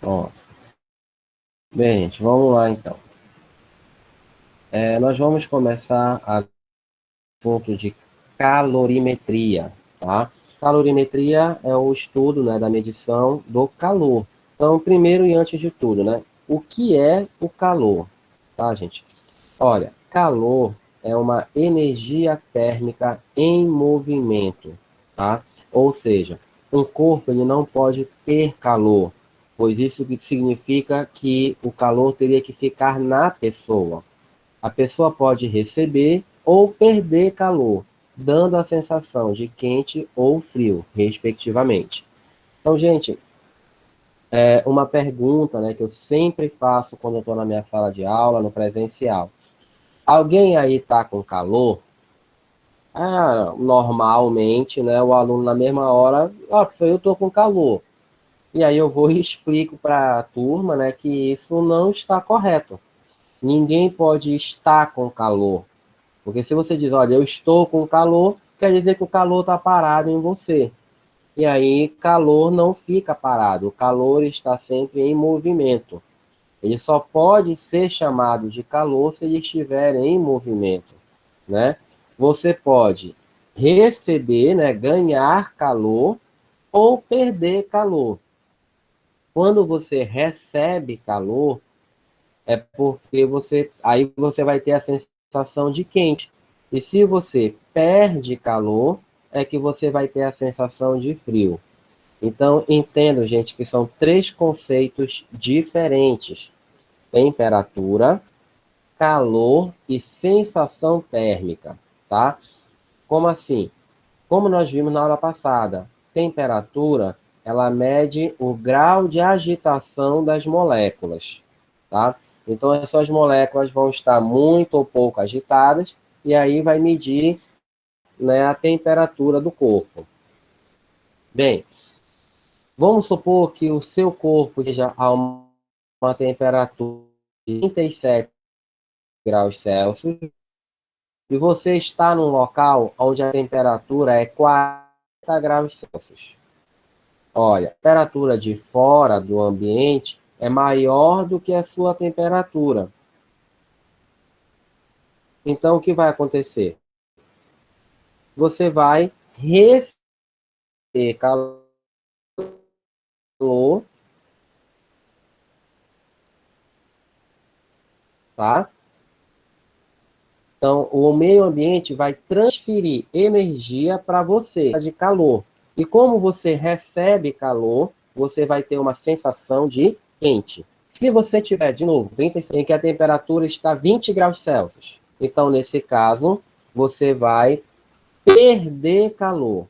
Ó, bem, gente, vamos lá então. Nós vamos começar a assunto de calorimetria, tá? Calorimetria é o estudo, né, da medição do calor. Então, primeiro e antes de tudo, né, o que é o calor, tá, gente? Olha, calor é uma energia térmica em movimento, tá? Ou seja, um corpo ele não pode ter calor, pois isso que significa que o calor teria que ficar na pessoa. A pessoa pode receber ou perder calor, dando a sensação de quente ou frio, respectivamente. Então, gente, uma pergunta, né, que eu sempre faço quando eu estou na minha sala de aula, no presencial. Alguém aí está com calor? Normalmente, né, o aluno na mesma hora, professor, eu estou com calor. E aí eu vou e explico para a turma, né, que isso não está correto. Ninguém pode estar com calor. Porque se você diz, olha, eu estou com calor, quer dizer que o calor está parado em você. E aí, calor não fica parado. O calor está sempre em movimento. Ele só pode ser chamado de calor se ele estiver em movimento, né? Você pode receber, né, ganhar calor ou perder calor. Quando você recebe calor, é porque aí você vai ter a sensação de quente. E se você perde calor, é que você vai ter a sensação de frio. Então, entendo, gente, que são três conceitos diferentes: temperatura, calor e sensação térmica, tá? Como assim? Como nós vimos na aula passada, temperatura, ela mede o grau de agitação das moléculas, tá? Então, essas moléculas vão estar muito ou pouco agitadas, e aí vai medir, né, a temperatura do corpo. Bem, vamos supor que o seu corpo esteja a uma temperatura de 37 graus Celsius, e você está num local onde a temperatura é 40 graus Celsius. Olha, a temperatura de fora do ambiente é maior do que a sua temperatura. Então, o que vai acontecer? Você vai receber calor, tá? Então, o meio ambiente vai transferir energia para você, de calor. E como você recebe calor, você vai ter uma sensação de quente. Se você tiver, de novo, em que a temperatura está 20 graus Celsius, então, nesse caso, você vai perder calor,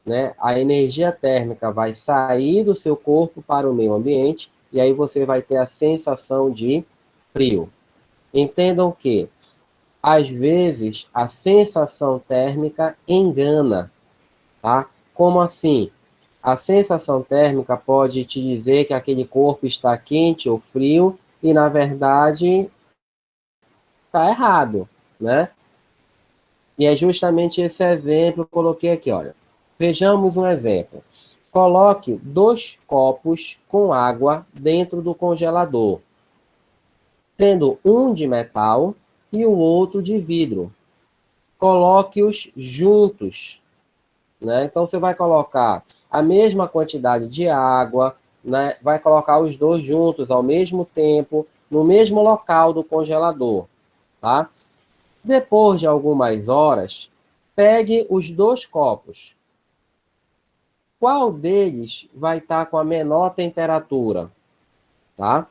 né? A energia térmica vai sair do seu corpo para o meio ambiente, e aí você vai ter a sensação de frio. Entendam que às vezes, a sensação térmica engana, tá? Como assim? A sensação térmica pode te dizer que aquele corpo está quente ou frio e, na verdade, está errado, né? E é justamente esse exemplo que eu coloquei aqui, olha. Vejamos um exemplo. Coloque 2 copos com água dentro do congelador, sendo um de metal e o outro de vidro. Coloque-os juntos, né? Então você vai colocar a mesma quantidade de água, né? Vai colocar os dois juntos ao mesmo tempo, no mesmo local do congelador, tá? Depois de algumas horas, pegue os 2 copos. Qual deles vai estar com a menor temperatura, tá?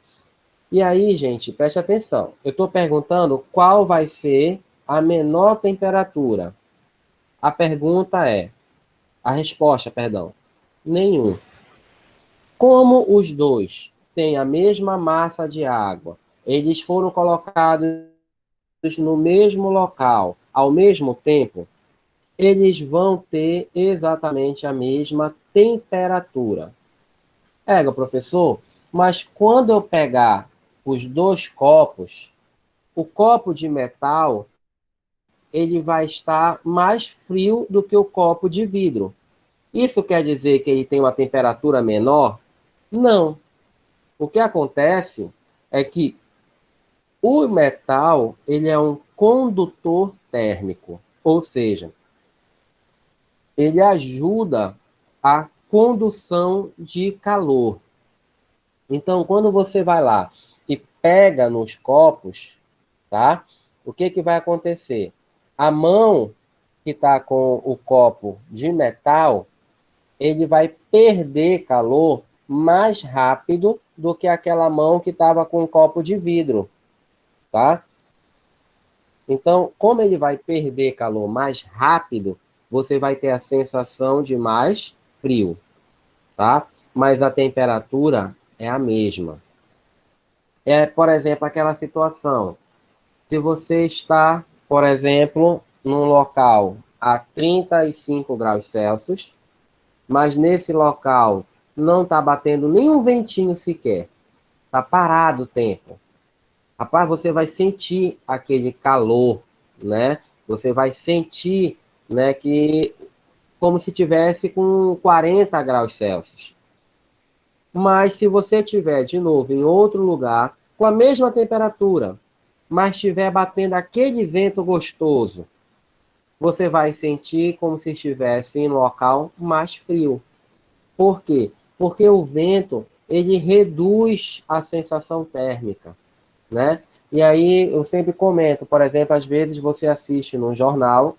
E aí, gente, preste atenção. Eu estou perguntando qual vai ser a menor temperatura. A resposta, perdão, nenhum. Como os dois têm a mesma massa de água, eles foram colocados no mesmo local, ao mesmo tempo, eles vão ter exatamente a mesma temperatura. Professor, mas quando eu pegar os 2 copos, o copo de metal, ele vai estar mais frio do que o copo de vidro. Isso quer dizer que ele tem uma temperatura menor? Não. O que acontece é que o metal, ele é um condutor térmico, ou seja, ele ajuda a condução de calor. Então, quando você vai lá e pega nos copos, tá? O que que vai acontecer? A mão que está com o copo de metal, ele vai perder calor mais rápido do que aquela mão que estava com o copo de vidro, tá? Então, como ele vai perder calor mais rápido, você vai ter a sensação de mais frio, tá? Mas a temperatura é a mesma. É, por exemplo, aquela situação. Se você está, por exemplo, num local a 35 graus Celsius, mas nesse local não está batendo nenhum ventinho sequer, está parado o tempo. Rapaz, você vai sentir aquele calor, né? Você vai sentir, né, que como se tivesse com 40 graus Celsius. Mas se você tiver de novo em outro lugar, com a mesma temperatura, mas estiver batendo aquele vento gostoso, você vai sentir como se estivesse em um local mais frio. Por quê? Porque o vento, ele reduz a sensação térmica, né? E aí eu sempre comento, por exemplo, às vezes você assiste num jornal,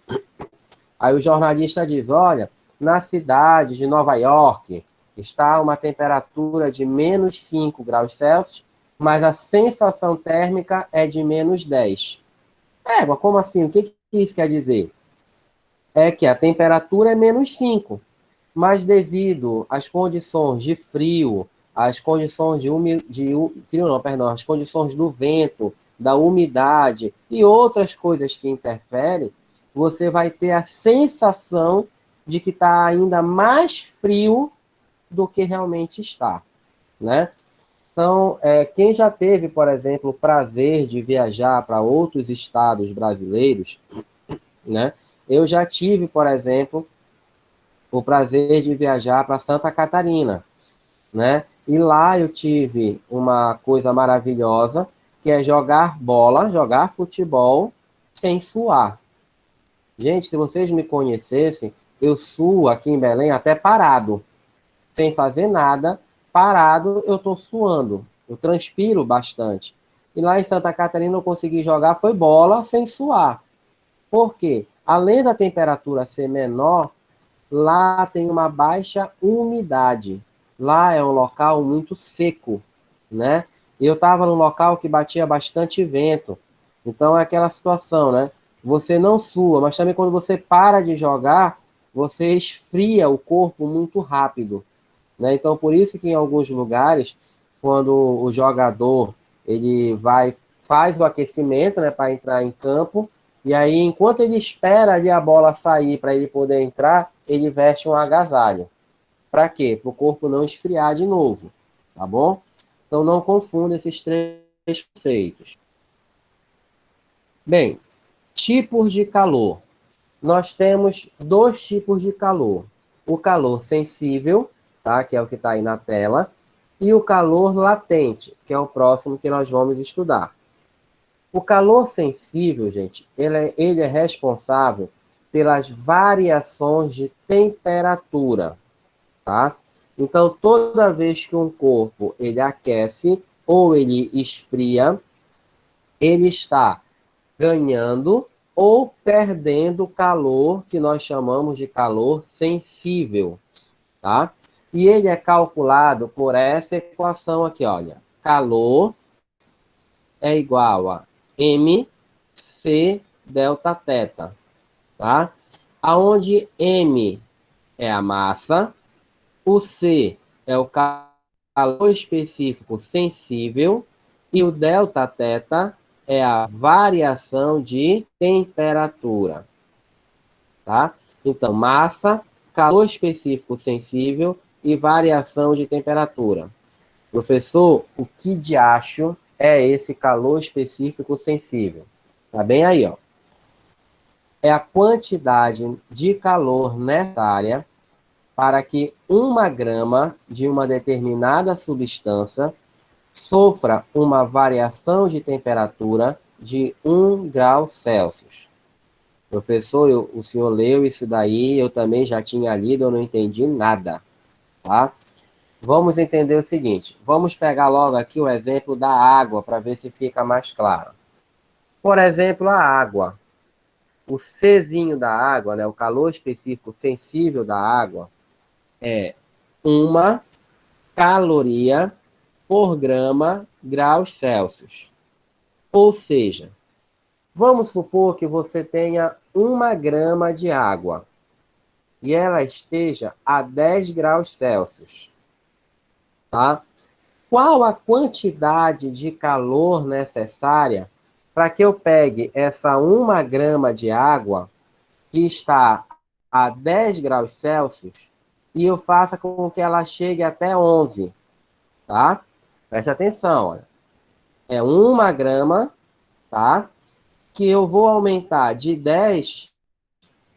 aí o jornalista diz, olha, na cidade de Nova York está uma temperatura de menos 5 graus Celsius, mas a sensação térmica é de menos 10. Mas como assim? O que isso quer dizer? É que a temperatura é menos 5, mas devido às condições de frio, às condições frio não, perdão, as condições do vento, da umidade e outras coisas que interferem, você vai ter a sensação de que está ainda mais frio do que realmente está, né? Então, quem já teve, por exemplo, o prazer de viajar para outros estados brasileiros, né? Eu já tive, por exemplo, o prazer de viajar para Santa Catarina, né? E lá eu tive uma coisa maravilhosa, que é jogar bola, jogar futebol sem suar. Gente, se vocês me conhecessem, eu suo aqui em Belém até parado, sem fazer nada, parado eu estou suando, eu transpiro bastante. E lá em Santa Catarina eu consegui jogar foi bola sem suar. Por quê? Além da temperatura ser menor, lá tem uma baixa umidade. Lá é um local muito seco, né? Eu estava num local que batia bastante vento. Então é aquela situação, né? Você não sua, mas também quando você para de jogar, você esfria o corpo muito rápido, né? Então por isso que em alguns lugares, quando o jogador ele vai faz o aquecimento, né, para entrar em campo, e aí enquanto ele espera ali a bola sair para ele poder entrar, ele veste um agasalho. Para quê? Para o corpo não esfriar de novo, tá bom? Então não confunda esses três conceitos. Bem, tipos de calor. Nós temos dois tipos de calor. O calor sensível, tá? Que é o que está aí na tela, e o calor latente, que é o próximo que nós vamos estudar. O calor sensível, gente, ele é responsável pelas variações de temperatura, tá? Então, toda vez que um corpo ele aquece ou ele esfria, ele está ganhando ou perdendo calor, que nós chamamos de calor sensível, tá? E ele é calculado por essa equação aqui, olha. Calor é igual a mc delta θ, tá? Aonde m é a massa, o C é o calor específico sensível e o delta θ é a variação de temperatura, tá? Então, massa, calor específico sensível e variação de temperatura. Professor, o que de acho é esse calor específico sensível? Tá bem aí, ó. É a quantidade de calor necessária para que 1 grama de uma determinada substância sofra uma variação de temperatura de 1 grau Celsius. Professor, o senhor leu isso daí, eu também já tinha lido, eu não entendi nada, tá? Vamos entender o seguinte, vamos pegar logo aqui o exemplo da água, para ver se fica mais claro. Por exemplo, a água. O Czinho da água, né, o calor específico sensível da água, é 1 caloria por grama Celsius. Ou seja, vamos supor que você tenha 1 grama de água e ela esteja a 10 graus Celsius, tá? Qual a quantidade de calor necessária para que eu pegue essa 1 grama de água que está a 10 graus Celsius e eu faça com que ela chegue até 11, tá? Preste atenção, olha. É 1 grama, tá? Que eu vou aumentar de 10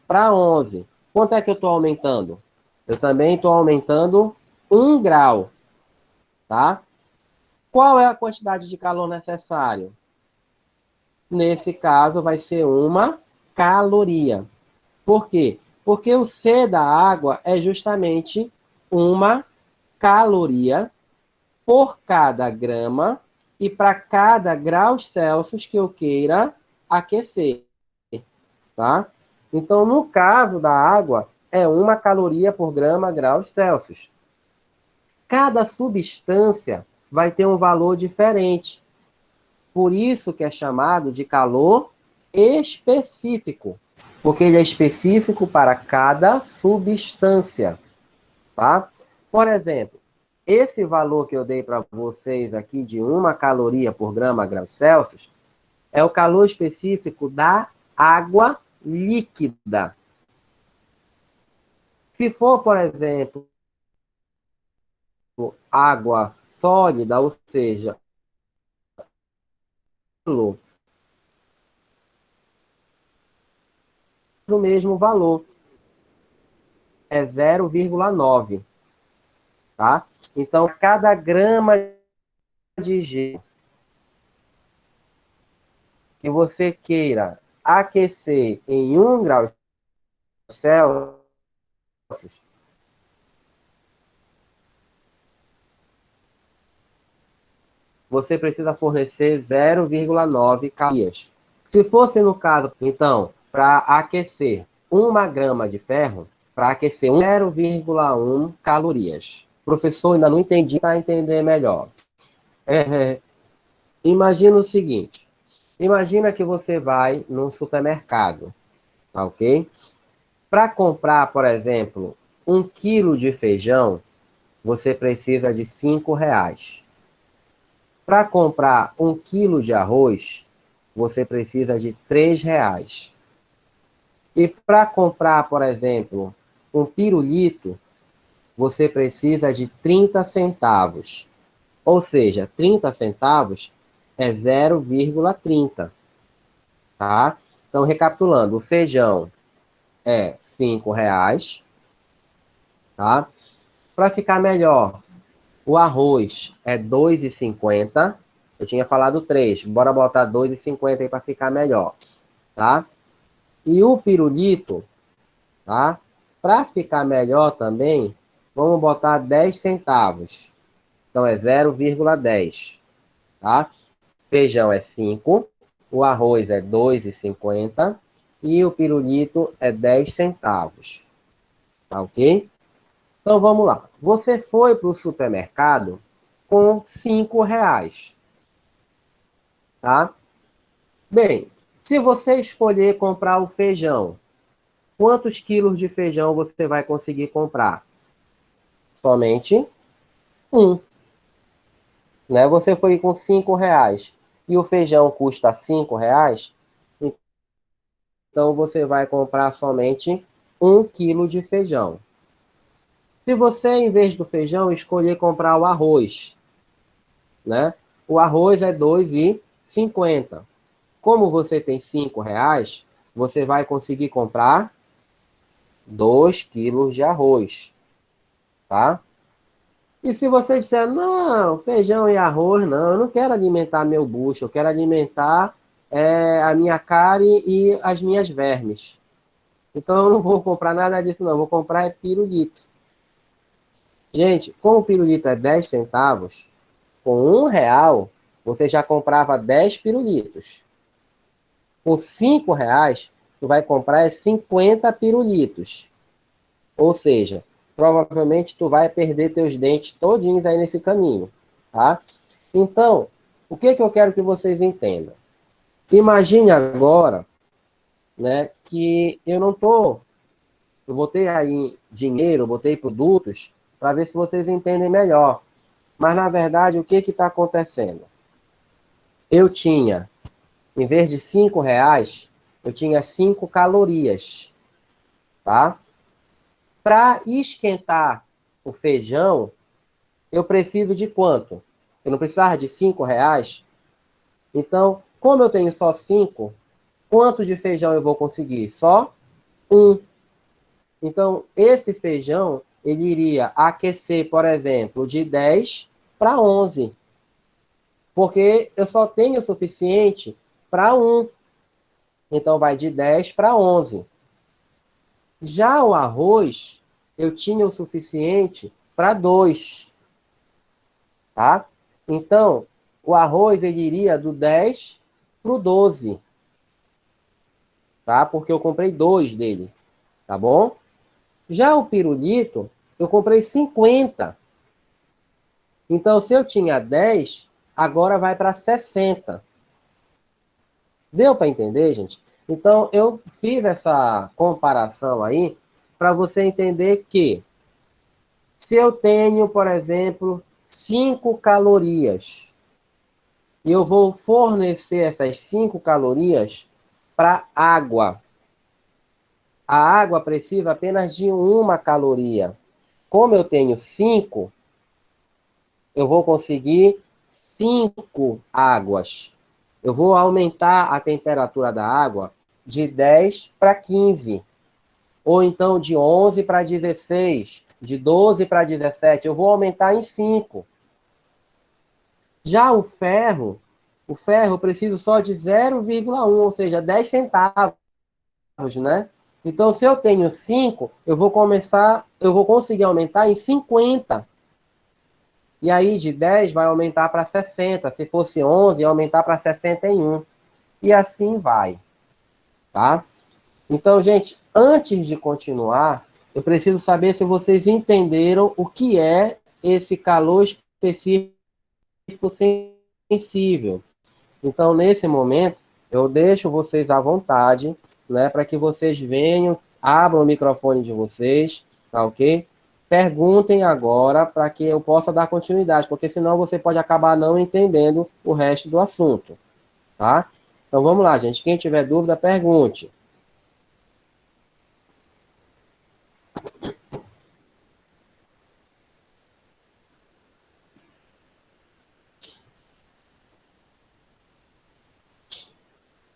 para 11. Quanto é que eu estou aumentando? Eu também estou aumentando 1 grau, tá? Qual é a quantidade de calor necessário? Nesse caso, vai ser 1 caloria. Por quê? Porque o C da água é justamente 1 caloria por cada grama e para cada grau Celsius que eu queira aquecer, tá? Então, no caso da água, é 1 caloria por grau Celsius. Cada substância vai ter um valor diferente. Por isso que é chamado de calor específico, porque ele é específico para cada substância, tá? Por exemplo, esse valor que eu dei para vocês aqui de 1 caloria por grau Celsius é o calor específico da água líquida. Se for, por exemplo, água sólida, ou seja, o mesmo valor, é 0,9, tá? Então, cada grama de gelo que você queira aquecer em 1 grau Celsius, você precisa fornecer 0,9 calorias. Se fosse no caso, então, para aquecer 1 grama de ferro, para aquecer 0,1 calorias. Professor, ainda não entendi, para entender melhor. Imagina o seguinte, imagina que você vai num supermercado, tá ok? Para comprar, por exemplo, 1 quilo de feijão, você precisa de R$ 5. Para comprar 1 quilo de arroz, você precisa de R$ 3. E para comprar, por exemplo, um pirulito, você precisa de 30 centavos. Ou seja, 30 centavos é 0,30. Tá? Então, recapitulando, o feijão é R$ 5. Tá? Para ficar melhor, o arroz é R$ 2,50. Eu tinha falado 3. Bora botar R$ 2,50 aí para ficar melhor. Tá? E o pirulito, tá? Para ficar melhor também, vamos botar 10 centavos. Então é 0,10. Tá? Feijão é 5. O arroz é R$ 2,50. E o pirulito é 10 centavos. Tá ok? Então vamos lá. Você foi para o supermercado com R$ 5. Tá? Bem, se você escolher comprar o feijão, quantos quilos de feijão você vai conseguir comprar? Somente um. Né? Você foi com R$ 5 e o feijão custa R$ 5, então você vai comprar somente 1 quilo de feijão. Se você, em vez do feijão, escolher comprar o arroz, né? O arroz é R$ 2,50. Como você tem R$ 5, você vai conseguir comprar 2 quilos de arroz. tá? E se você disser, não, feijão e arroz, não, eu não quero alimentar meu bucho, eu quero alimentar a minha carne e as minhas vermes. Então eu não vou comprar nada disso, não, eu vou comprar pirulito. Gente, como o pirulito é 10 centavos, com R$ 1, você já comprava 10 pirulitos. Por R$ 5, tu vai comprar 50 pirulitos. Ou seja, provavelmente tu vai perder teus dentes todinhos aí nesse caminho, tá? Então, o que eu quero que vocês entendam? Imagine agora, né, que eu botei aí dinheiro, eu botei produtos para ver se vocês entendem melhor. Mas na verdade, o que está acontecendo? Eu tinha, em vez de R$ 5, eu tinha 5 calorias, tá? Para esquentar o feijão, eu preciso de quanto? Eu não precisava de R$ 5? Então, como eu tenho só 5, quanto de feijão eu vou conseguir? Só um. Então, esse feijão, ele iria aquecer, por exemplo, de 10 para 11. Porque eu só tenho o suficiente para um. Então, vai de 10 para 11. Já o arroz, eu tinha o suficiente para 2. Tá? Então, o arroz ele iria do 10 para o 12, tá? Porque eu comprei 2 dele, tá bom? Já o pirulito, eu comprei 50. Então, se eu tinha 10, agora vai para 60. Deu para entender, gente? Então, eu fiz essa comparação aí para você entender que se eu tenho, por exemplo, 5 calorias, e eu vou fornecer essas 5 calorias para água. A água precisa apenas de 1 caloria. Como eu tenho 5, eu vou conseguir 5 águas. Eu vou aumentar a temperatura da água de 10 para 15. Ou então de 11 para 16. De 12 para 17. Eu vou aumentar em 5. Já o ferro eu preciso só de 0,1, ou seja, 10 centavos, né? Então, se eu tenho 5, eu vou conseguir aumentar em 50. E aí, de 10 vai aumentar para 60. Se fosse 11, ia aumentar para 61. E assim vai, tá? Então, gente, antes de continuar, eu preciso saber se vocês entenderam o que é esse calor específico sensível. Então, nesse momento, eu deixo vocês à vontade, né, para que vocês venham, abram o microfone de vocês, tá ok? Perguntem agora para que eu possa dar continuidade, porque senão você pode acabar não entendendo o resto do assunto, tá? Então vamos lá, gente. Quem tiver dúvida, pergunte.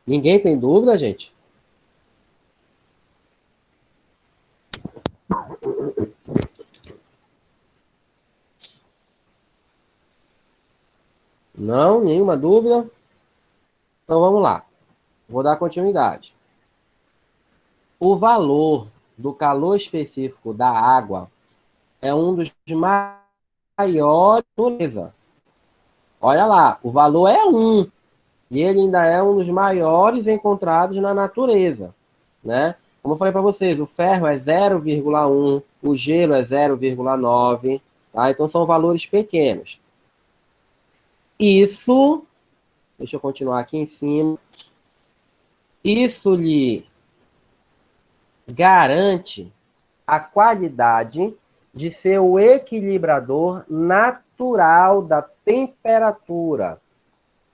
Ninguém tem dúvida, gente? Não, nenhuma dúvida? Então vamos lá. Vou dar continuidade. O valor do calor específico da água é um dos maiores da natureza. Olha lá, o valor é 1. E ele ainda é um dos maiores encontrados na natureza, né? Como eu falei para vocês, o ferro é 0,1, o gelo é 0,9, tá? Então são valores pequenos. Isso, deixa eu continuar aqui em cima, isso lhe garante a qualidade de ser o equilibrador natural da temperatura,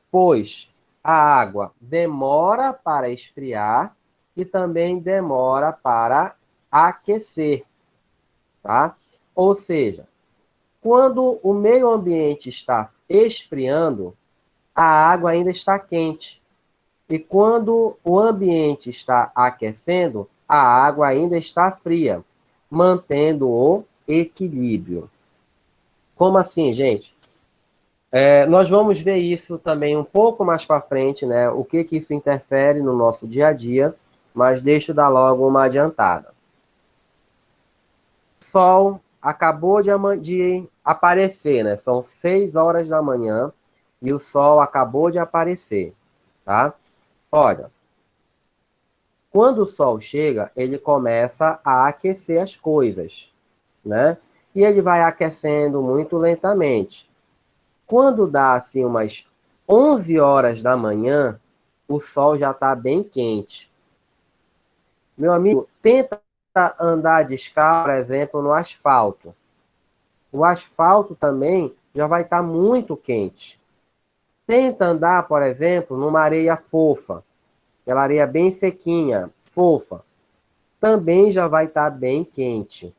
pois a água demora para esfriar e também demora para aquecer, tá? Ou seja, quando o meio ambiente está esfriando, a água ainda está quente. E quando o ambiente está aquecendo, a água ainda está fria, mantendo o equilíbrio. Como assim, gente? Nós vamos ver isso também um pouco mais para frente, né? O que isso interfere no nosso dia a dia, mas deixa eu dar logo uma adiantada. O Sol acabou de aparecer, né? São 6 horas da manhã e o Sol acabou de aparecer, tá? Olha, quando o Sol chega, ele começa a aquecer as coisas, né? E ele vai aquecendo muito lentamente. Quando dá assim umas 11 horas da manhã, o sol já está bem quente. Meu amigo, tenta andar descalço, por exemplo, no asfalto. O asfalto também já vai estar muito quente. Tenta andar, por exemplo, numa areia fofa, aquela areia bem sequinha, fofa. Também já vai estar bem quente.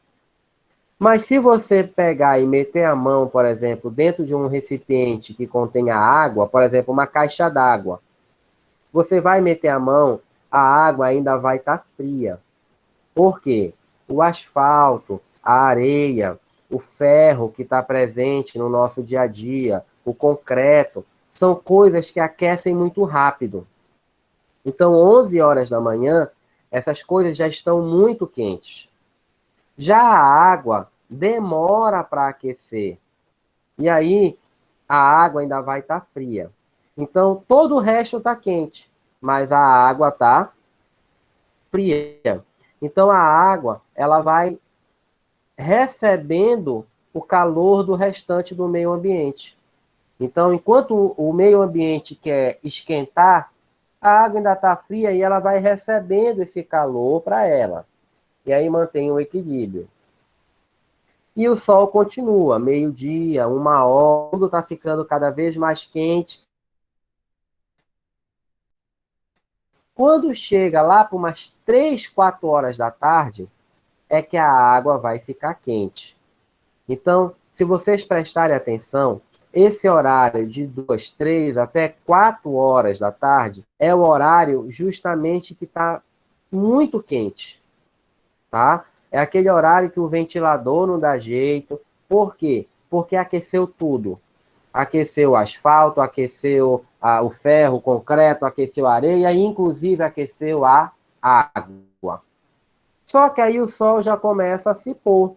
Mas se você pegar e meter a mão, por exemplo, dentro de um recipiente que contenha água, por exemplo, uma caixa d'água, você vai meter a mão, a água ainda vai estar fria. Por quê? O asfalto, a areia, o ferro que está presente no nosso dia a dia, o concreto, são coisas que aquecem muito rápido. Então, 11 horas da manhã, essas coisas já estão muito quentes. Já a água demora para aquecer. E aí, a água ainda vai estar fria. Então, todo o resto está quente, mas a água está fria. Então, a água ela vai recebendo o calor do restante do meio ambiente. Então, enquanto o meio ambiente quer esquentar, a água ainda está fria e ela vai recebendo esse calor para ela. E aí mantém o equilíbrio. E o sol continua, meio-dia, 1 hora, tudo está ficando cada vez mais quente. Quando chega lá para umas 3, 4 horas da tarde, é que a água vai ficar quente. Então, se vocês prestarem atenção, esse horário de 2, 3 até 4 horas da tarde é o horário justamente que está muito quente, tá? É aquele horário que o ventilador não dá jeito. Por quê? Porque aqueceu tudo. Aqueceu o asfalto, aqueceu o ferro, o concreto, aqueceu a areia e inclusive aqueceu a água. Só que aí o sol já começa a se pôr.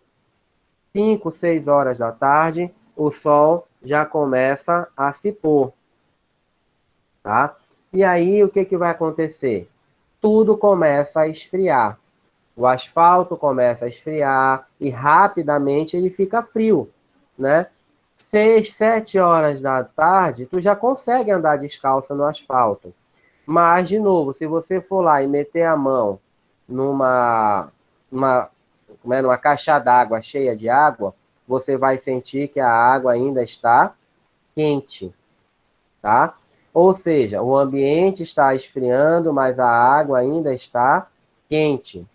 5, 6 horas da tarde, o sol já começa a se pôr, tá? E aí o que que vai acontecer? Tudo começa a esfriar. O asfalto começa a esfriar e rapidamente ele fica frio, né? 6, 7 horas da tarde, tu já consegue andar descalço no asfalto. Mas, de novo, se você for lá e meter a mão numa, numa caixa d'água cheia de água, você vai sentir que a água ainda está quente, tá? Ou seja, o ambiente está esfriando, mas a água ainda está quente.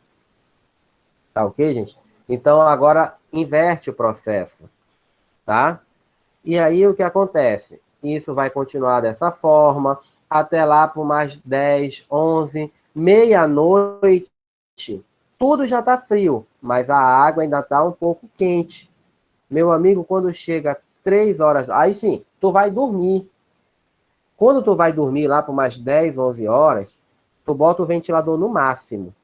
Tá ok, gente? Então, agora inverte o processo, tá? E aí, o que acontece? Isso vai continuar dessa forma, até lá por mais 10, 11, meia-noite, tudo já está frio, mas a água ainda está um pouco quente. Meu amigo, quando chega 3 horas, aí sim, tu vai dormir. Quando tu vai dormir lá por mais 10, 11 horas, tu bota o ventilador no máximo,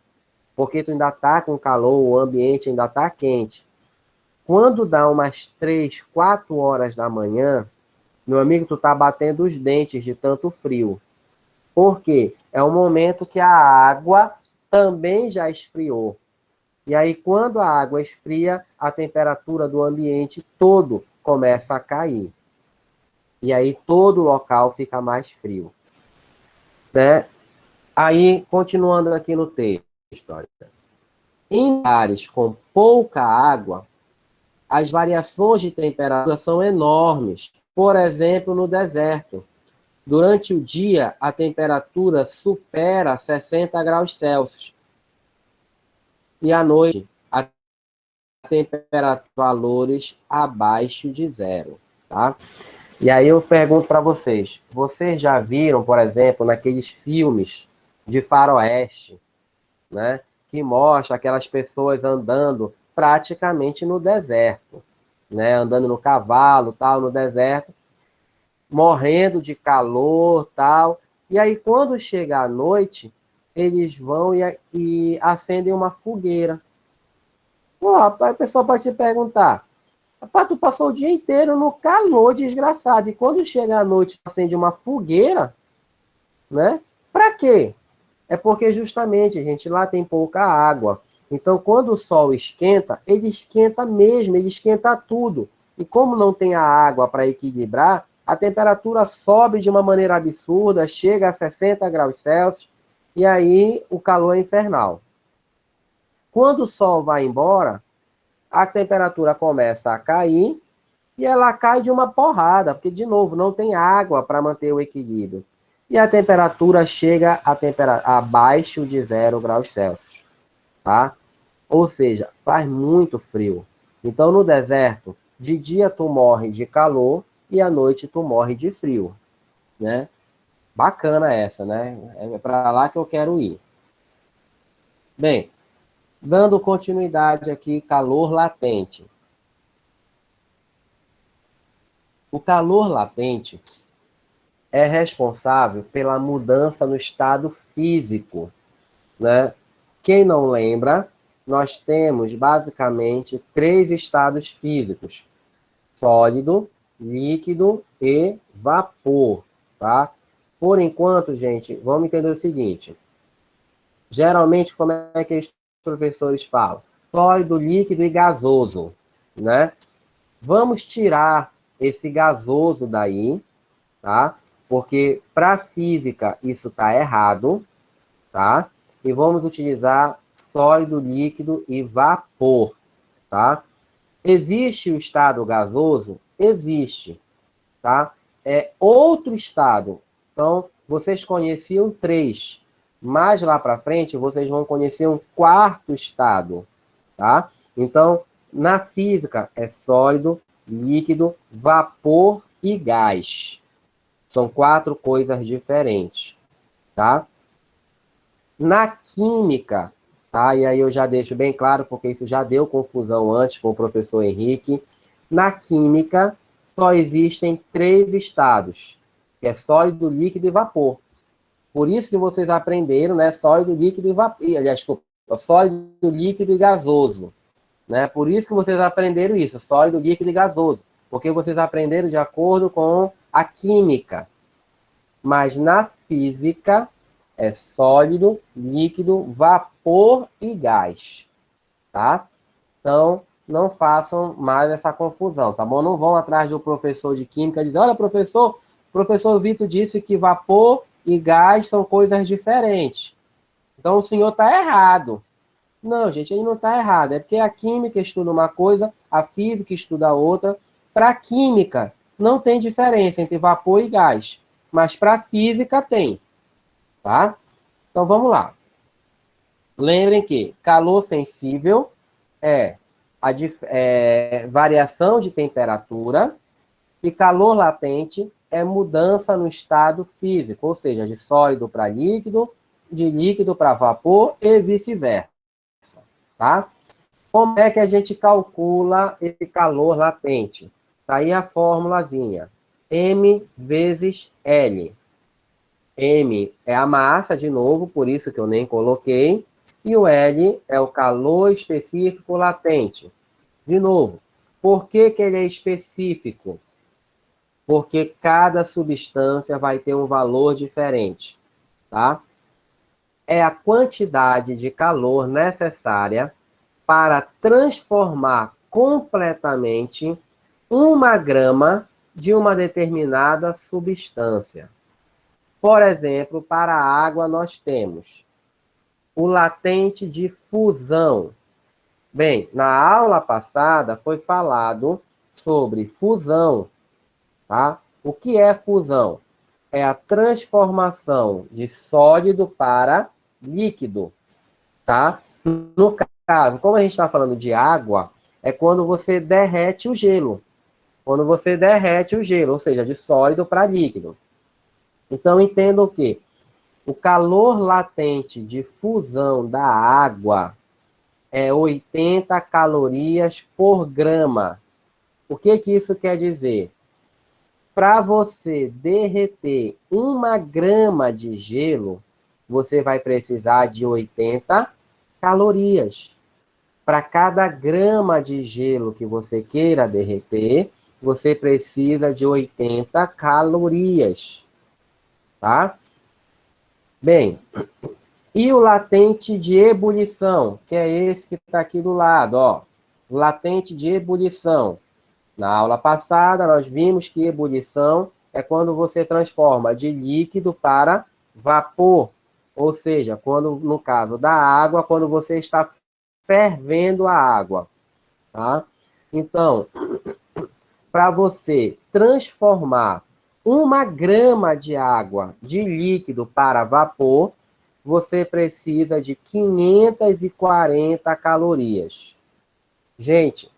porque tu ainda está com calor, o ambiente ainda está quente. Quando dá umas 3, 4 horas da manhã, meu amigo, tu tá batendo os dentes de tanto frio. Por quê? É o momento que a água também já esfriou. E aí, quando a água esfria, a temperatura do ambiente todo começa a cair. E aí, todo o local fica mais frio, né? Aí, continuando aqui no texto, olha. Em lugares com pouca água, as variações de temperatura são enormes. Por exemplo, no deserto. Durante o dia, a temperatura supera 60 graus Celsius. E à noite, a temperatura valores abaixo de zero. Tá? E aí eu pergunto para vocês já viram, por exemplo, naqueles filmes de faroeste, né, que mostra aquelas pessoas andando praticamente no deserto, né? Andando no cavalo, tal, no deserto, morrendo de calor, tal. E aí, quando chega a noite, eles vão e acendem uma fogueira. Pô, rapaz, a pessoa pode te perguntar, rapaz, tu passou o dia inteiro no calor desgraçado, e quando chega a noite, acende uma fogueira, né? Para quê? É porque justamente, gente, lá tem pouca água. Então, quando o sol esquenta, ele esquenta mesmo, ele esquenta tudo. E como não tem a água para equilibrar, a temperatura sobe de uma maneira absurda, chega a 60 graus Celsius, e aí o calor é infernal. Quando o sol vai embora, a temperatura começa a cair, e ela cai de uma porrada, porque, de novo, não tem água para manter o equilíbrio. E a temperatura chega abaixo de 0 graus Celsius, tá? Ou seja, faz muito frio. Então, no deserto, de dia tu morre de calor e à noite tu morre de frio, né? Bacana essa, né? É para lá que eu quero ir. Bem, dando continuidade aqui, calor latente. O calor latente é responsável pela mudança no estado físico, né? Quem não lembra, nós temos basicamente 3 estados físicos: sólido, líquido e vapor, tá? Por enquanto, gente, vamos entender o seguinte. Geralmente, como é que os professores falam? Sólido, líquido e gasoso, né? Vamos tirar esse gasoso daí, tá? Porque para física isso está errado, tá? E vamos utilizar sólido, líquido e vapor, tá? Existe o estado gasoso? Existe, tá? É outro estado. Então, vocês conheciam 3. Mais lá para frente, vocês vão conhecer um 4º estado, tá? Então, na física, é sólido, líquido, vapor e gás. São 4 coisas diferentes, tá? Na química, tá? E aí eu já deixo bem claro, porque isso já deu confusão antes com o professor Henrique. Na química, só existem 3 estados, que é sólido, líquido e vapor. Por isso que vocês aprenderam, né? Sólido, líquido e vapor. Aliás, desculpa, sólido, líquido e gasoso. Né? Por isso que vocês aprenderam isso, sólido, líquido e gasoso. Porque vocês aprenderam de acordo com a química. Mas na física é sólido, líquido, vapor e gás, tá? Então, não façam mais essa confusão, tá bom? Não vão atrás do professor de química e dizer, olha, professor, o professor Vitor disse que vapor e gás são coisas diferentes. Então, o senhor está errado. Não, gente, ele não está errado. É porque a química estuda uma coisa, a física estuda outra. Para a química, não tem diferença entre vapor e gás. Mas para a física tem, tá? Então vamos lá. Lembrem que calor sensível é a variação de temperatura e calor latente é mudança no estado físico, ou seja, de sólido para líquido, de líquido para vapor e vice-versa, tá? Como é que a gente calcula esse calor latente? Tá aí a formulazinha. M vezes L. M é a massa, de novo, por isso que eu nem coloquei. E o L é o calor específico latente. De novo, por que que ele é específico? Porque cada substância vai ter um valor diferente, tá? É a quantidade de calor necessária para transformar completamente 1 grama de uma determinada substância. Por exemplo, para a água nós temos o latente de fusão. Bem, na aula passada foi falado sobre fusão, tá? O que é fusão? É a transformação de sólido para líquido, tá? No caso, como a gente está falando de água, é quando você derrete o gelo. Quando você derrete o gelo, ou seja, de sólido para líquido. Então, entenda o quê? O calor latente de fusão da água é 80 calorias por grama. O que que isso quer dizer? Para você derreter 1 grama de gelo, você vai precisar de 80 calorias. Para cada grama de gelo que você queira derreter, você precisa de 80 calorias, tá? Bem, e o latente de ebulição, que é esse que está aqui do lado, ó. Latente de ebulição. Na aula passada, nós vimos que ebulição é quando você transforma de líquido para vapor. Ou seja, quando, no caso da água, quando você está fervendo a água, tá? Então, para você transformar 1 grama de água de líquido para vapor, você precisa de 540 calorias. Gente,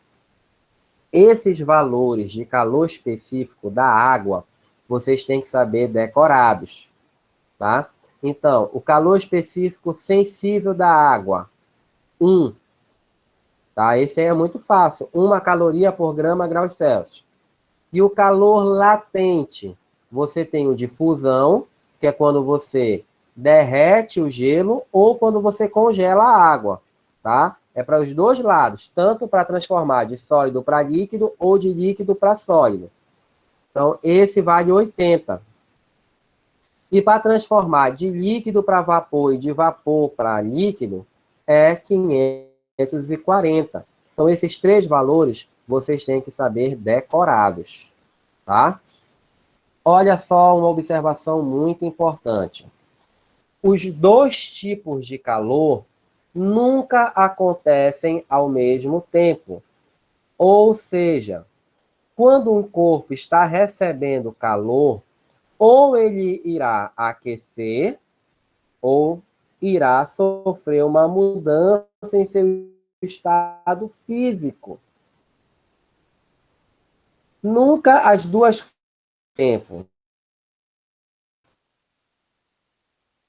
esses valores de calor específico da água, vocês têm que saber decorados, tá? Então, o calor específico sensível da água, 1, tá? Esse aí é muito fácil, 1 caloria por grama graus Celsius. E o calor latente, você tem o de fusão, que é quando você derrete o gelo ou quando você congela a água, tá? É para os dois lados, tanto para transformar de sólido para líquido ou de líquido para sólido. Então, esse vale 80. E para transformar de líquido para vapor e de vapor para líquido, é 540. Então, esses 3 valores, vocês têm que saber decorados, tá? Olha só uma observação muito importante. Os 2 tipos de calor nunca acontecem ao mesmo tempo. Ou seja, quando um corpo está recebendo calor, ou ele irá aquecer, ou irá sofrer uma mudança em seu estado físico. Nunca as duas tempos.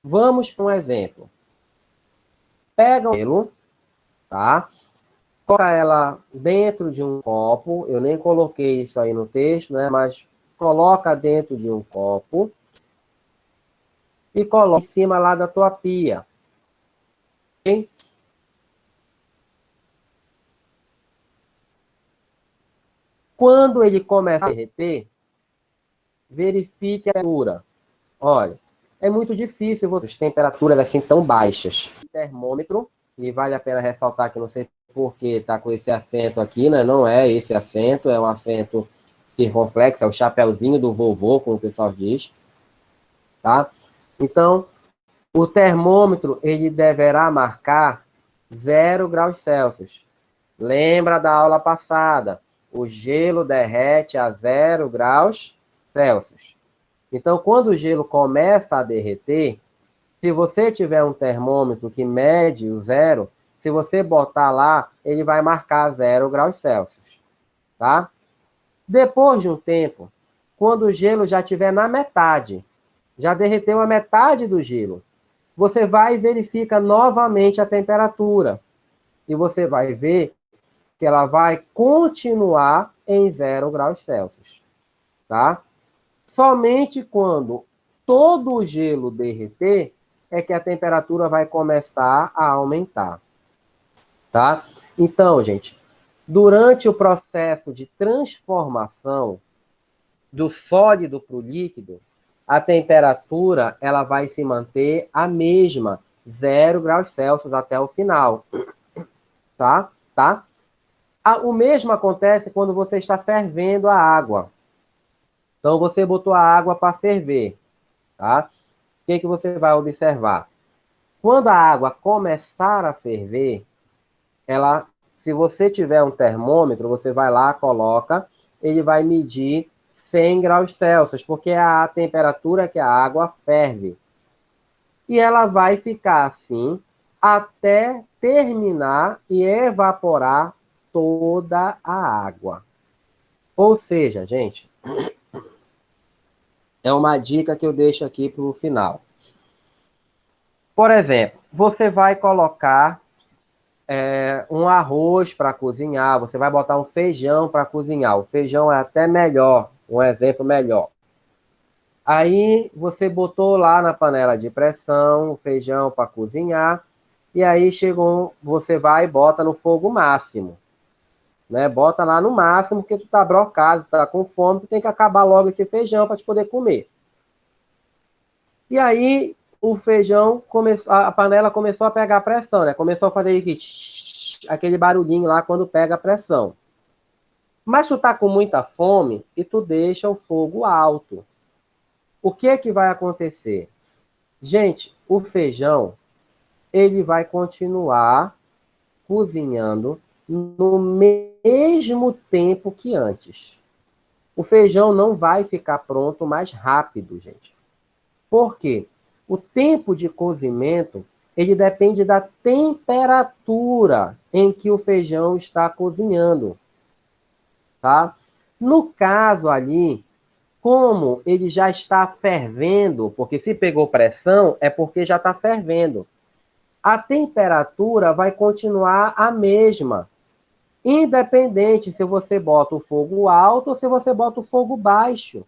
Vamos para um exemplo. Pega o gelo, tá? Coloca ela dentro de um copo. Eu nem coloquei isso aí no texto, né? Mas coloca dentro de um copo e coloca em cima lá da tua pia. Okay? Quando ele começa a derreter, verifique a temperatura. Olha, é muito difícil você ter temperaturas assim tão baixas. Termômetro, e vale a pena ressaltar que não sei por que está com esse acento aqui, né? Não é esse acento, é um acento circunflexo, é o chapeuzinho do vovô, como o pessoal diz, tá? Então, o termômetro, ele deverá marcar 0 graus Celsius. Lembra da aula passada? O gelo derrete a 0 graus Celsius. Então, quando o gelo começa a derreter, se você tiver um termômetro que mede o 0, se você botar lá, ele vai marcar 0 graus Celsius, tá? Depois de um tempo, quando o gelo já estiver na metade, já derreteu a metade do gelo, você vai e verifica novamente a temperatura. E você vai ver que ela vai continuar em 0 graus Celsius, tá? Somente quando todo o gelo derreter é que a temperatura vai começar a aumentar, tá? Então, gente, durante o processo de transformação do sólido para o líquido, a temperatura ela vai se manter a mesma, 0 graus Celsius até o final, tá? Tá? O mesmo acontece quando você está fervendo a água. Então, você botou a água para ferver, tá? O que você vai observar? Quando a água começar a ferver, ela, se você tiver um termômetro, você vai lá, coloca, ele vai medir 100 graus Celsius, porque é a temperatura que a água ferve. E ela vai ficar assim até terminar e evaporar toda a água. Ou seja, gente, é uma dica que eu deixo aqui para o final. Por exemplo, você vai colocar um arroz para cozinhar, você vai botar um feijão para cozinhar. O feijão é até melhor, um exemplo melhor. Aí você botou lá na panela de pressão o feijão para cozinhar, e aí chegou, você vai e bota no fogo máximo, né? Bota lá no máximo, porque tu tá brocado, tá com fome, tu tem que acabar logo esse feijão para te poder comer. E aí o feijão começou, a panela começou a pegar pressão, né? Começou a fazer aquele barulhinho lá quando pega a pressão. Mas tu tá com muita fome e tu deixa o fogo alto. O que é que vai acontecer? Gente, o feijão, ele vai continuar cozinhando no mesmo tempo que antes. O feijão não vai ficar pronto mais rápido, gente. Por quê? O tempo de cozimento, ele depende da temperatura em que o feijão está cozinhando, tá? No caso ali, como ele já está fervendo, porque se pegou pressão, é porque já está fervendo. A temperatura vai continuar a mesma, independente se você bota o fogo alto ou se você bota o fogo baixo,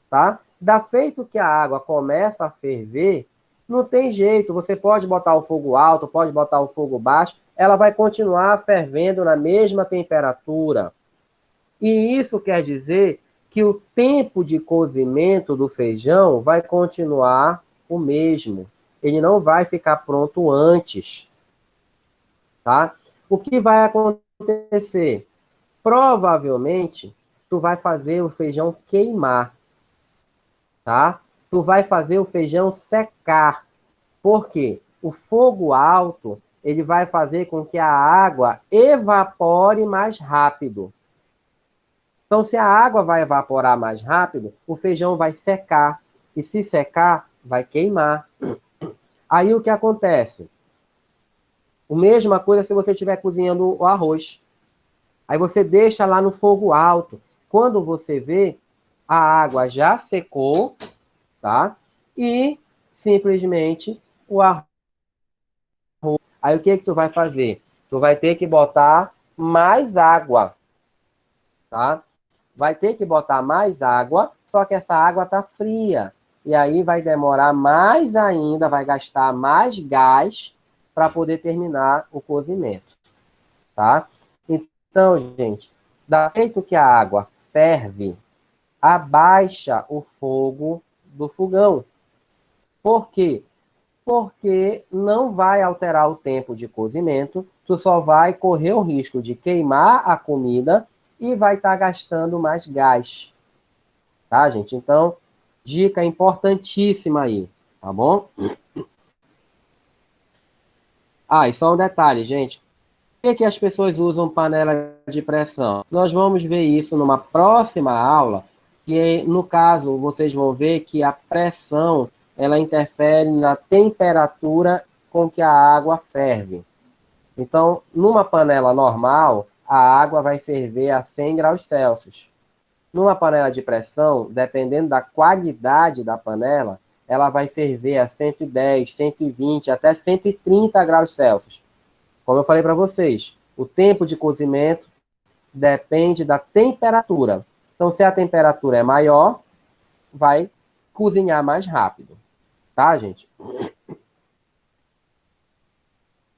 tá? Da feito que a água começa a ferver, não tem jeito, você pode botar o fogo alto, pode botar o fogo baixo, ela vai continuar fervendo na mesma temperatura. E isso quer dizer que o tempo de cozimento do feijão vai continuar o mesmo. Ele não vai ficar pronto antes, tá? O que vai acontecer? Provavelmente, tu vai fazer o feijão queimar, tá? Tu vai fazer o feijão secar. Por quê? O fogo alto, ele vai fazer com que a água evapore mais rápido. Então, se a água vai evaporar mais rápido, o feijão vai secar. E se secar, vai queimar. Aí o que acontece? A mesma coisa se você estiver cozinhando o arroz. Aí você deixa lá no fogo alto. Quando você vê, a água já secou, tá? E simplesmente o arroz. Aí o que que tu vai fazer? Tu vai ter que botar mais água, tá? Vai ter que botar mais água, só que essa água tá fria. E aí vai demorar mais ainda, vai gastar mais gás para poder terminar o cozimento, tá? Então, gente, da feito que a água ferve, abaixa o fogo do fogão. Por quê? Porque não vai alterar o tempo de cozimento, tu só vai correr o risco de queimar a comida e vai estar gastando mais gás. Tá, gente? Então, dica importantíssima aí, tá bom? Ah, e só um detalhe, gente. Por que as pessoas usam panela de pressão? Nós vamos ver isso numa próxima aula, que no caso vocês vão ver que a pressão ela interfere na temperatura com que a água ferve. Então, numa panela normal, a água vai ferver a 100 graus Celsius. Numa panela de pressão, dependendo da qualidade da panela, ela vai ferver a 110, 120, até 130 graus Celsius. Como eu falei para vocês, o tempo de cozimento depende da temperatura. Então, se a temperatura é maior, vai cozinhar mais rápido. Tá, gente?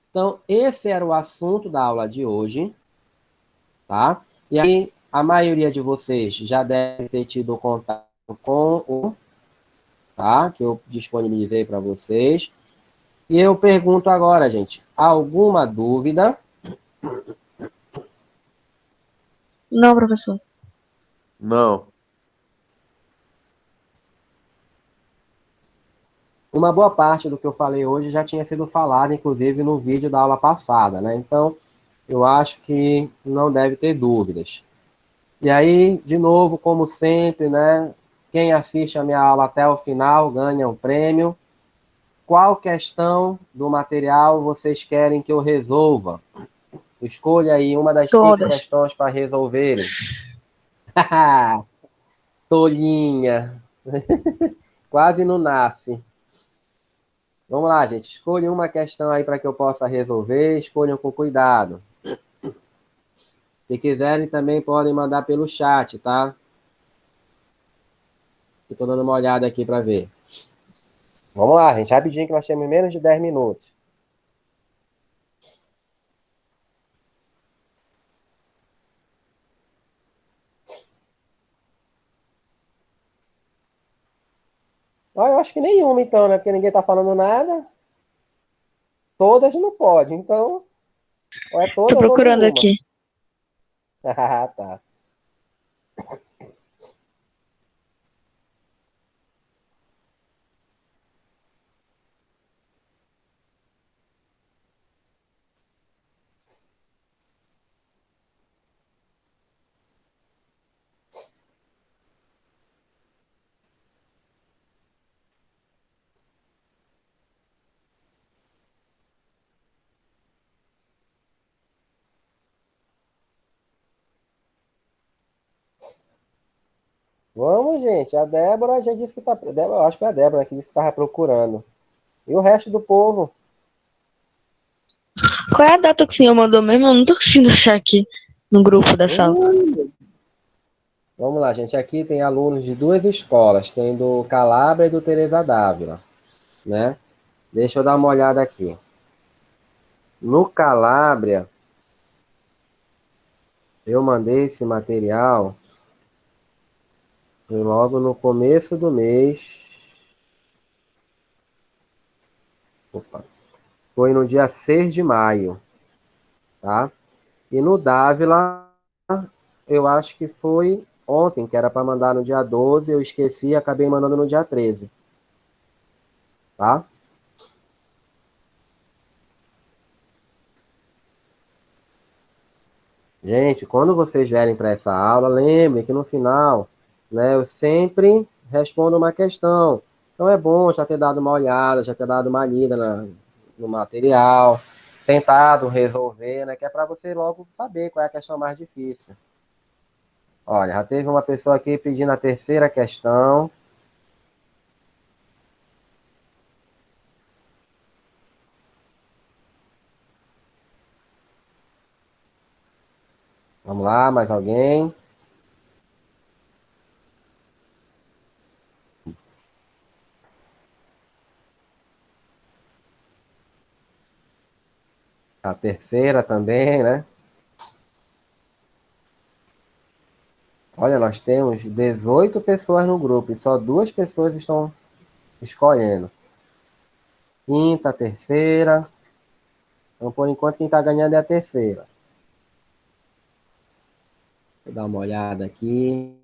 Então, esse era o assunto da aula de hoje, tá? E aí, a maioria de vocês já deve ter tido contato com o, tá? Que eu disponibilizei para vocês. E eu pergunto agora, gente, alguma dúvida? Não, professor. Não. Uma boa parte do que eu falei hoje já tinha sido falado, inclusive, no vídeo da aula passada, né? Então, eu acho que não deve ter dúvidas. E aí, de novo, como sempre, né? Quem assiste a minha aula até o final ganha um prêmio. Qual questão do material vocês querem que eu resolva? Escolha aí uma das 5 Todas. questões para resolverem. Tolinha. Quase não nasce. Vamos lá, gente. Escolha uma questão aí para que eu possa resolver. Escolham com cuidado. Se quiserem, também podem mandar pelo chat, tá? Estou dando uma olhada aqui para ver. Vamos lá, gente. Rapidinho que nós temos menos de 10 minutos. Olha, eu acho que nenhuma, então, né? Porque ninguém tá falando nada. Todas não pode. Então, ou é Tô todas ou procurando nenhuma. aqui. Ah, tá. Vamos, gente. A Débora já disse que tá. Eu acho que é a Débora que disse que estava procurando. E o resto do povo? Qual é a data que o senhor mandou mesmo? Eu não tô conseguindo achar aqui no grupo da sala. Vamos lá, gente. Aqui tem alunos de duas escolas. Tem do Calabria e do Teresa d'Ávila, né? Deixa eu dar uma olhada aqui. No Calabria, eu mandei esse material foi logo no começo do mês. Opa. Foi no dia 6 de maio, tá? E no Dávila, eu acho que foi ontem, que era para mandar no dia 12, eu esqueci e acabei mandando no dia 13, tá? Gente, quando vocês vierem para essa aula, lembrem que no final, né, eu sempre respondo uma questão. Então é bom já ter dado uma olhada, já ter dado uma lida no material, tentado resolver, né, que é para você logo saber qual é a questão mais difícil. Olha, já teve uma pessoa aqui pedindo a terceira questão. Vamos lá, mais alguém? A terceira também, né? Olha, nós temos 18 pessoas no grupo e só duas pessoas estão escolhendo. Quinta, terceira. Então, por enquanto, quem está ganhando é a terceira. Vou dar uma olhada aqui.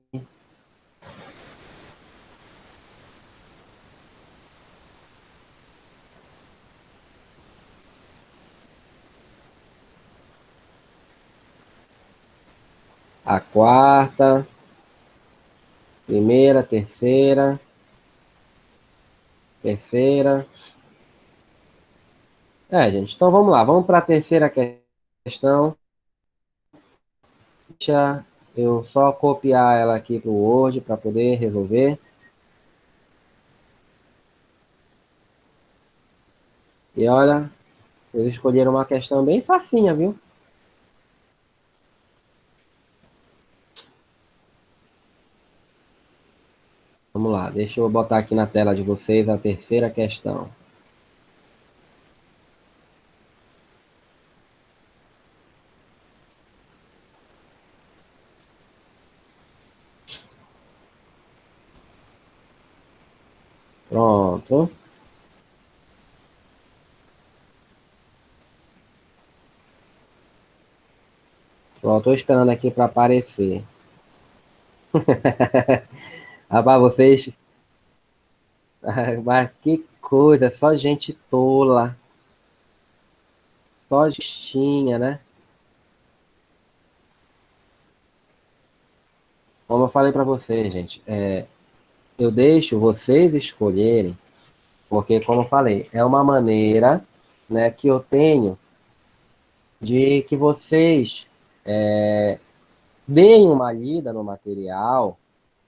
A quarta, primeira, terceira, terceira. É, gente, então vamos lá. Vamos para a terceira questão. Deixa eu só copiar ela aqui para o Word para poder resolver. E olha, eles escolheram uma questão bem facinha, viu? Vamos lá, deixa eu botar aqui na tela de vocês a terceira questão. Pronto. Só estou esperando aqui para aparecer. Rapaz, vocês. Mas que coisa, só gente tola. Só justinha, né? Como eu falei para vocês, gente, eu deixo vocês escolherem, porque, como eu falei, é uma maneira, né, que eu tenho de que vocês deem uma lida no material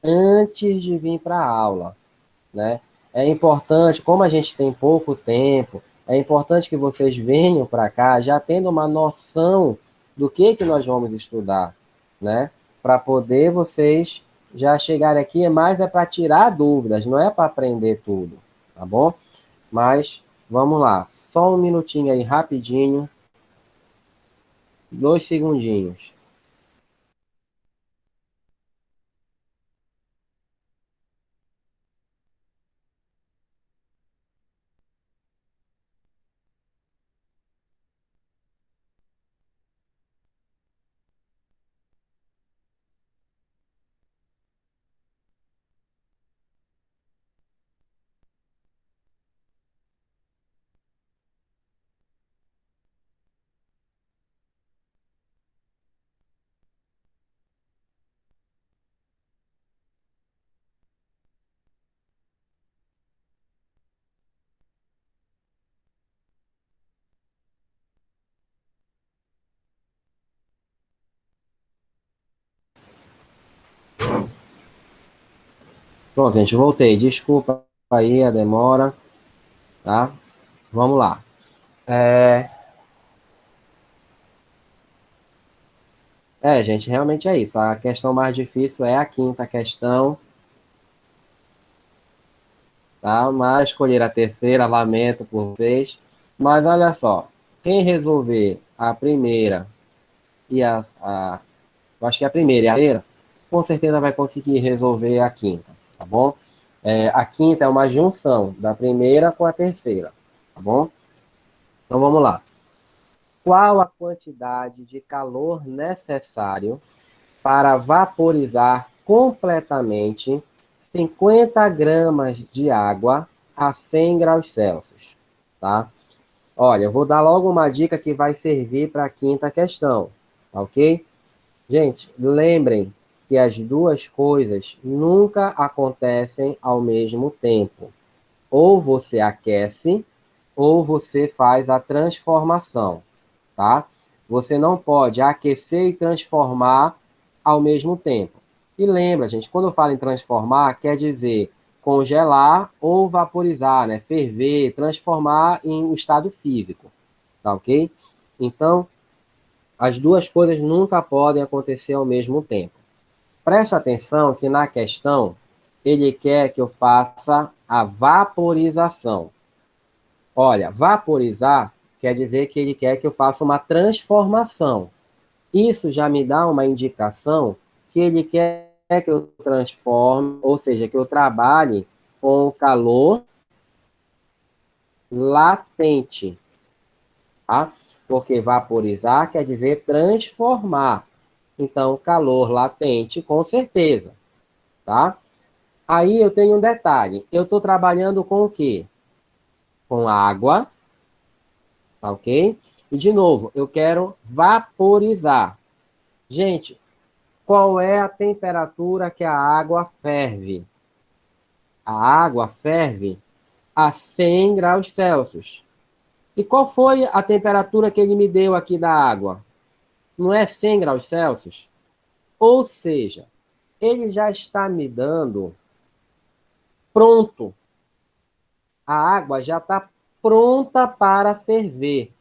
antes de vir para a aula, né? é importante, como a gente tem pouco tempo, é importante que vocês venham para cá já tendo uma noção do que nós vamos estudar, né? Para poder vocês já chegarem aqui, mais é para tirar dúvidas, não é para aprender tudo, tá bom? Mas vamos lá, só um minutinho aí, rapidinho, 2 segundinhos. Pronto, gente, voltei. Desculpa aí a demora, tá? Vamos lá. Gente, realmente é isso. A questão mais difícil é a quinta questão, tá? Mas escolher a terceira, lamento por vocês. Mas olha só, quem resolver a primeira e eu acho que a primeira e a terceira, com certeza vai conseguir resolver a quinta, tá bom? A quinta é uma junção da primeira com a terceira, tá bom? Então vamos lá. Qual a quantidade de calor necessário para vaporizar completamente 50 gramas de água a 100 graus Celsius, tá? Olha, eu vou dar logo uma dica que vai servir para a quinta questão, tá ok? Gente, lembrem que as duas coisas nunca acontecem ao mesmo tempo. Ou você aquece, ou você faz a transformação, tá? Você não pode aquecer e transformar ao mesmo tempo. E lembra, gente, quando eu falo em transformar, quer dizer congelar ou vaporizar, né? Ferver, transformar em um estado físico, tá ok? Então, as duas coisas nunca podem acontecer ao mesmo tempo. Preste atenção que na questão ele quer que eu faça a vaporização. Olha, vaporizar quer dizer que ele quer que eu faça uma transformação. Isso já me dá uma indicação que ele quer que eu transforme, ou seja, que eu trabalhe com o calor latente, tá? Porque vaporizar quer dizer transformar. Então, calor latente, com certeza, tá? Aí eu tenho um detalhe. Eu estou trabalhando com o quê? Com água, tá ok? E, de novo, eu quero vaporizar. Gente, qual é a temperatura que a água ferve? A água ferve a 100 graus Celsius. E qual foi a temperatura que ele me deu aqui da água? Não é 100 graus Celsius? Ou seja, ele já está me dando pronto. A água já está pronta para ferver,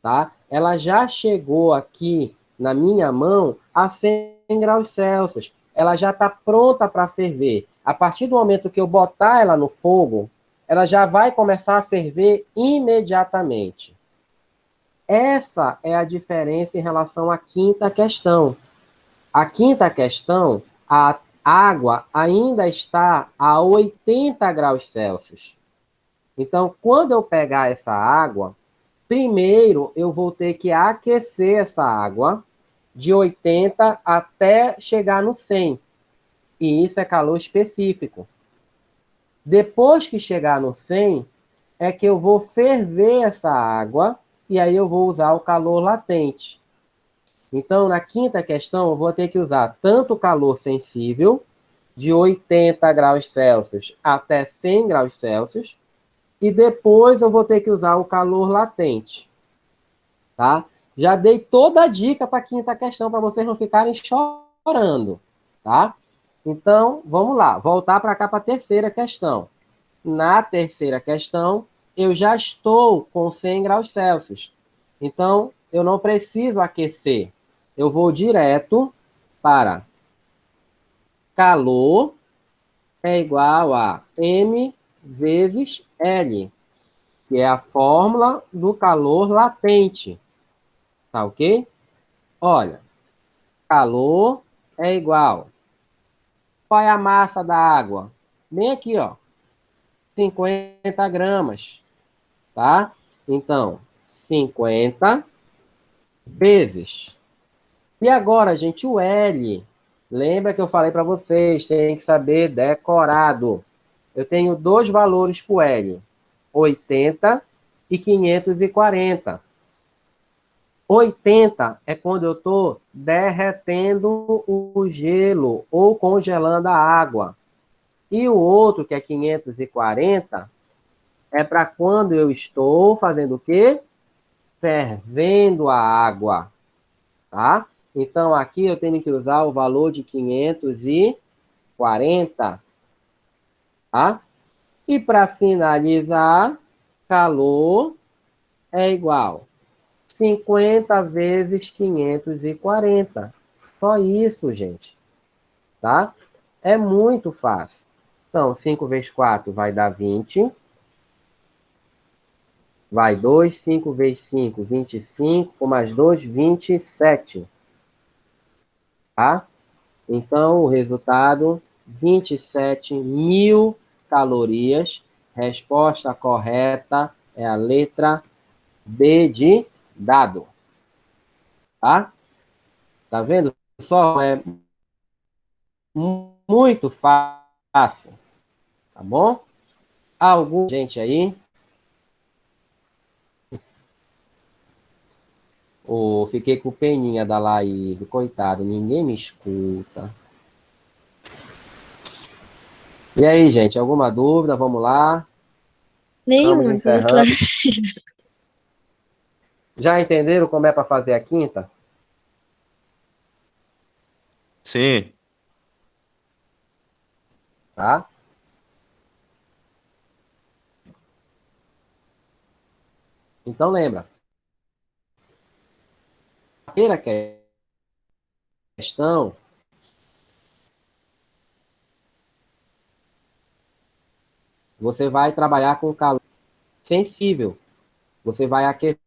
tá? Ela já chegou aqui na minha mão a 100 graus Celsius. Ela já está pronta para ferver. A partir do momento que eu botar ela no fogo, ela já vai começar a ferver imediatamente. Essa é a diferença em relação à quinta questão. A quinta questão, a água ainda está a 80 graus Celsius. Então, quando eu pegar essa água, primeiro eu vou ter que aquecer essa água de 80 até chegar no 100. E isso é calor específico. Depois que chegar no 100, é que eu vou ferver essa água e aí eu vou usar o calor latente. Então, na quinta questão, eu vou ter que usar tanto o calor sensível, de 80 graus Celsius até 100 graus Celsius, e depois eu vou ter que usar o calor latente, tá? Já dei toda a dica para a quinta questão, para vocês não ficarem chorando, tá? Então, vamos lá, voltar para cá para a terceira questão. na terceira questão, eu já estou com 100 graus Celsius. Então, eu não preciso aquecer. Eu vou direto para calor é igual a M vezes L, que é a fórmula do calor latente. Tá ok? Olha, calor é igual. Qual é a massa da água? Bem aqui, ó. 50 gramas, tá? Então, 50 vezes. E agora, gente, o L. Lembra que eu falei para vocês, tem que saber decorado. Eu tenho dois valores para o L, 80 e 540. 80 é quando eu estou derretendo o gelo ou congelando a água. E o outro, que é 540, é para quando eu estou fazendo o quê? Fervendo a água, tá? Então, aqui eu tenho que usar o valor de 540, tá? E para finalizar, calor é igual 50 vezes 540. Só isso, gente, tá? É muito fácil. Então, 5 vezes 4 vai dar 20. Vai 2, 5 vezes 5, 25, com mais 2, 27. Tá? Então, o resultado, 27.000 calorias. Resposta correta é a letra B de dado. Tá? Tá vendo? Só é muito fácil. Tá bom? Algum gente aí? Ou fiquei com peninha da Laís, coitado, ninguém me escuta. E aí, gente, alguma dúvida? Vamos lá. Estamos Nenhuma, tudo encerrando. esclarecido. Já entenderam como é para fazer a quinta? Sim. Tá? Então lembra. A primeira questão, você vai trabalhar com calor sensível. Você vai aquecer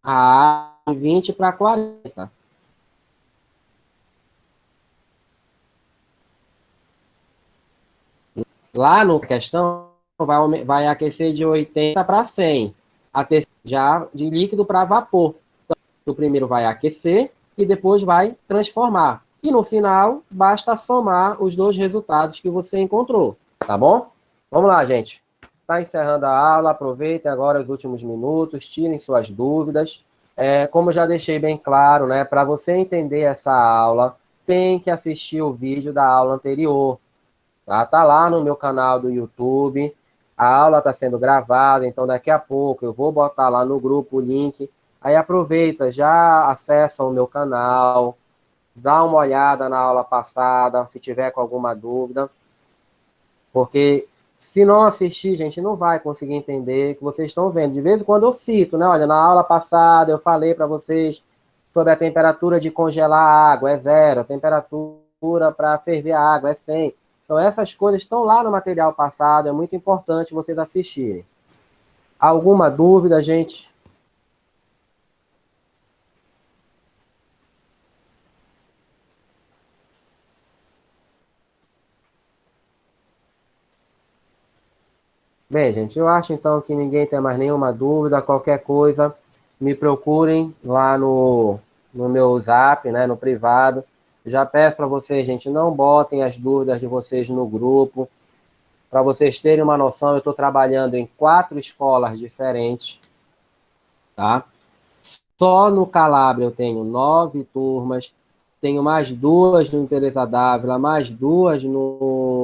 a água de 20 para 40. Lá no questão, vai aquecer de 80 para 100. Já de líquido para vapor. Então, o primeiro vai aquecer e depois vai transformar. E no final, basta somar os dois resultados que você encontrou. Tá bom? Vamos lá, gente. Está encerrando a aula. Aproveitem agora os últimos minutos. Tirem suas dúvidas. Como eu já deixei bem claro, né? Para você entender essa aula, tem que assistir o vídeo da aula anterior. Tá lá no meu canal do YouTube. A aula está sendo gravada, então daqui a pouco eu vou botar lá no grupo o link. Aí aproveita, já acessa o meu canal, dá uma olhada na aula passada, se tiver com alguma dúvida. Porque se não assistir, gente, não vai conseguir entender o que vocês estão vendo. De vez em quando eu cito, né? Olha, na aula passada eu falei para vocês sobre a temperatura de congelar a água, é 0. A temperatura para ferver a água é 100. Então, essas coisas estão lá no material passado, é muito importante vocês assistirem. Alguma dúvida, gente? Bem, gente, eu acho então que ninguém tem mais nenhuma dúvida, qualquer coisa, me procurem lá no meu zap, né, no privado. Já peço para vocês, gente, não botem as dúvidas de vocês no grupo. Para vocês terem uma noção, eu estou trabalhando em 4 escolas diferentes, tá? Só no Calabria eu tenho 9 turmas, tenho mais 2 no Teresa d'Ávila, mais 2 no